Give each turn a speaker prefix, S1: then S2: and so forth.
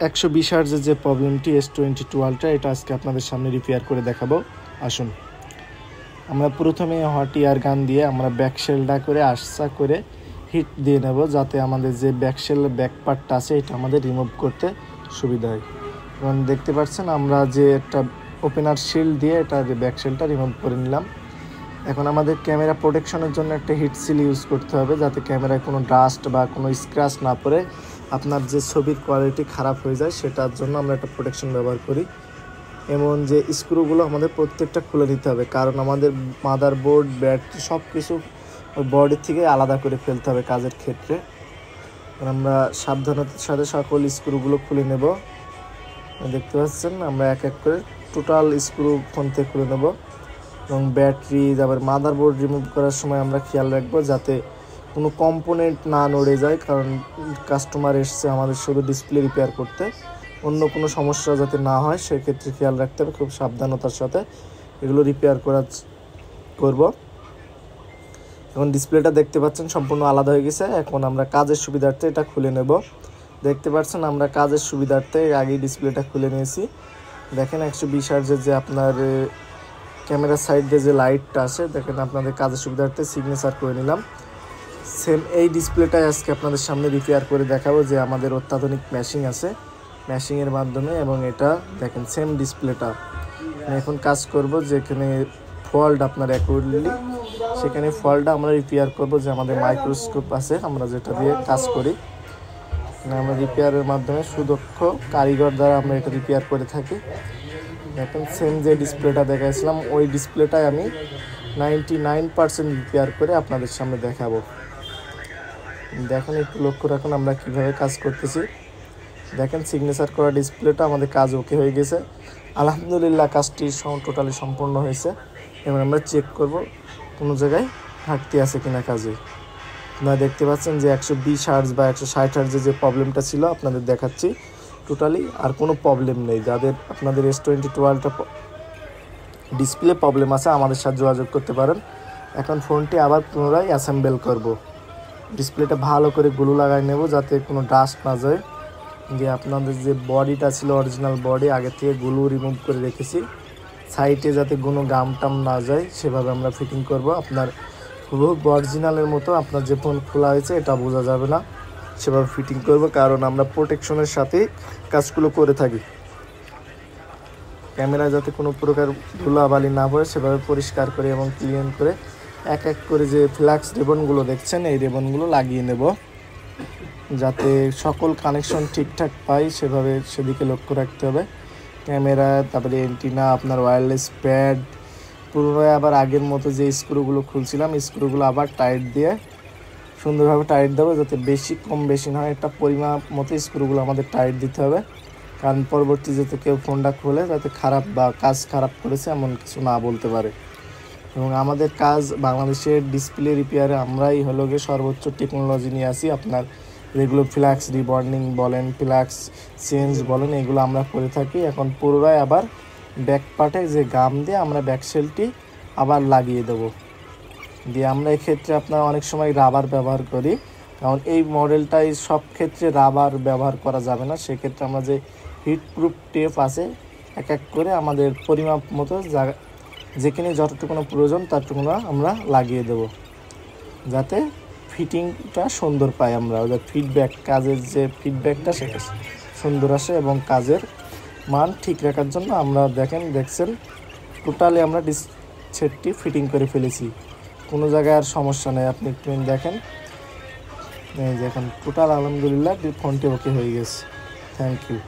S1: 120 হার্জের যে প্রবলেমটি S22 ultra, এটা আজকে আপনাদের সামনে রিপেয়ার করে দেখাবো। আসুন, আমরা প্রথমে হট এয়ার গান দিয়ে আমরা ব্যাকশেলটা করে আশা করে হিট দিয়ে নেব, যাতে আমাদের যে ব্যাকশেলের ব্যাক পার্টটা আছে এটা আমাদের রিমুভ করতে সুবিধা হয়। এবং দেখতে পাচ্ছেন আমরা যে একটা ওপেনার শিল্ড দিয়ে এটা ব্যাকশেলটা রিমুভ করে নিলাম। এখন আমাদের ক্যামেরা প্রোটেকশনের জন্য একটা হিট সিল ইউজ করতে হবে, যাতে ক্যামেরায় কোনো ডাস্ট বা কোনো স্ক্র্যাচ না পড়ে আপনার যে ছবির কোয়ালিটি খারাপ হয়ে যায়, সেটার জন্য আমরা একটা প্রোটেকশন ব্যবহার করি। এমন যে স্ক্রুগুলো আমাদের প্রত্যেকটা খুলে নিতে হবে, কারণ আমাদের মাদারবোর্ড, ব্যাটারি সব কিছু বডির থেকে আলাদা করে ফেলতে হবে কাজের ক্ষেত্রে। আমরা সাবধানতার সাথে সকল স্ক্রুগুলো খুলে নেব। দেখতে পাচ্ছেন আমরা এক এক করে টোটাল স্ক্রু ফোন থেকে খুলে নেব। এবং ব্যাটারি, তারপর মাদারবোর্ড রিমুভ করার সময় আমরা খেয়াল রাখবো যাতে কোনো কম্পোনেন্ট না নড়ে যায়, কারণ কাস্টমার এসছে আমাদের শুধু ডিসপ্লে রিপেয়ার করতে, অন্য কোনো সমস্যা যাতে না হয় সেক্ষেত্রে খেয়াল রাখতে হবে। খুব সাবধানতার সাথে এগুলো রিপেয়ার করব। এখন ডিসপ্লেটা দেখতে পাচ্ছেন সম্পূর্ণ আলাদা হয়ে গেছে। এখন আমরা কাজের সুবিধার্থে এটা খুলে নেব। দেখতে পাচ্ছেন আমরা কাজের সুবিধার্থে আগেই ডিসপ্লেটা খুলে নিয়েছি। দেখেন 120 হার্জের যে আপনার ক্যামেরার সাইডে যে লাইটটা আছে, দেখেন আপনাদের কাজের সুবিধার্থে সিগনেচার করে নিলাম। সেম এই ডিসপ্লেটাই আজকে আপনাদের সামনে রিপেয়ার করে দেখাবো, যে আমাদের অত্যাধুনিক ম্যাশিং আছে, ম্যাশিংয়ের মাধ্যমে। এবং এটা দেখেন সেম ডিসপ্লেটা এখন কাজ করব, যেখানে ফল্ট আপনার অ্যাকুরেটলি, সেখানে ফল্টটা আমরা রিপেয়ার করব। যে আমাদের মাইক্রোস্কোপ আছে, আমরা যেটা দিয়ে কাজ করি, আমরা রিপেয়ারের মাধ্যমে সুদক্ষ কারিগর দ্বারা আমরা এটা রিপেয়ার করে থাকি। এখন সেম যে ডিসপ্লেটা দেখাইছিলাম, ওই ডিসপ্লেটাই আমি 99% রিপেয়ার করে আপনাদের সামনে দেখাবো। দেখেন, একটু লক্ষ্য রাখুন আমরা কিভাবে কাজ করতেছি। দেখেন সিগনেচার করা ডিসপ্লেটা আমাদের কাজ ওকে হয়ে গেছে। আলহামদুলিল্লাহ, কাজটি টোটালি সম্পূর্ণ হয়েছে। এবার আমরা চেক করব কোনো জায়গায় ঘাটতি আছে কিনা কাজে। আপনারা দেখতে পাচ্ছেন যে 120 হার্জ বা 160 হার্জের যে প্রবলেমটা ছিল আপনাদের দেখাচ্ছি, টোটালি আর কোনো প্রবলেম নেই। যাদের আপনাদের S22 আলট্রা ডিসপ্লে প্রবলেম আছে আমাদের সাথে যোগাযোগ করতে পারেন। এখন ফোনটি আবার পুনরায় অ্যাসেম্বল করব। ডিসপ্লেটা ভালো করে গ্লু লাগাই নেব, যাতে কোনো ডাস্ট না যায়। যে আপনাদের যে বডিটা ছিল অরিজিনাল বডি, আগে থেকে গ্লু রিমুভ করে রেখেছি, সাইডে যাতে কোনো গাম টাম না যায় সেভাবে আমরা ফিটিং করব। আপনার হুবহু অরিজিনালের মতো আপনার যে ফোন খোলা হয়েছে এটা বোঝা যাবে না, সেভাবে ফিটিং করব, কারণ আমরা প্রোটেকশনের সাথে কাজগুলো করে থাকি। ক্যামেরায় যাতে কোনো প্রকার ধুলাবালি না পড়ে সেভাবে পরিষ্কার করে এবং ক্লিন করে এক এক করে যে ফ্ল্যাক্স রিবনগুলো দেখছেন, এই রিবনগুলো লাগিয়ে নেব, যাতে সকল কানেকশন ঠিকঠাক পাই সেভাবে সেদিকে লক্ষ্য রাখতে হবে। ক্যামেরা, তারপরে এন্টিনা, আপনার ওয়্যারলেস প্যাড, পুনরায় আবার আগের মতো যে স্ক্রুগুলো খুলছিলাম স্ক্রুগুলো আবার টাইট দিয়ে সুন্দরভাবে টাইট দেবো, যাতে বেশি কম বেশি না হয়, একটা পরিমাপ মতো স্ক্রুগুলো আমাদের টাইট দিতে হবে, কারণ পরবর্তী যাতে কেউ ফোনটা খোলে যাতে খারাপ বা কাজ খারাপ করেছে এমন কিছু না বলতে পারে। এবং আমাদের কাজ বাংলাদেশের ডিসপ্লে রিপেয়ারে আমরাই হলো গিয়ে সর্বোচ্চ টেকনোলজি নিয়ে আসি। আপনার যেগুলো ফ্ল্যাক্স রিবন্ডিং বলেন, ফ্ল্যাক্স চেঞ্জ বলেন, এগুলো আমরা করে থাকি। এখন পুনরায় আবার ব্যাক পার্টে যে গাম দিয়ে আমরা ব্যাকশেলটি আবার লাগিয়ে দেব। দিয়ে আমরা এক্ষেত্রে আপনার অনেক সময় রাবার ব্যবহার করি, কারণ এই মডেলটাই সব ক্ষেত্রে রাবার ব্যবহার করা যাবে না। সেক্ষেত্রে আমরা যে হিটপ্রুফ টেপ আছে, এক এক করে আমাদের পরিমাপ মতো জায়গা যেখানে যতটুকুনো প্রয়োজন ততটুকুনো আমরা লাগিয়ে দেব, যাতে ফিটিংটা সুন্দর পাই আমরা। ওদের ফিডব্যাক, কাজের যে ফিডব্যাকটা সেটা সুন্দর আসে, এবং কাজের মান ঠিক রাখার জন্য আমরা দেখছেন টোটালি আমরা সেটটি ফিটিং করে ফেলেছি, কোনো জায়গায় আর সমস্যা নেই। আপনি একটু দেখেন, এই দেখেন টোটাল আলহামদুলিল্লাহ ফোনটি ওকে হয়ে গেছে। Thank you.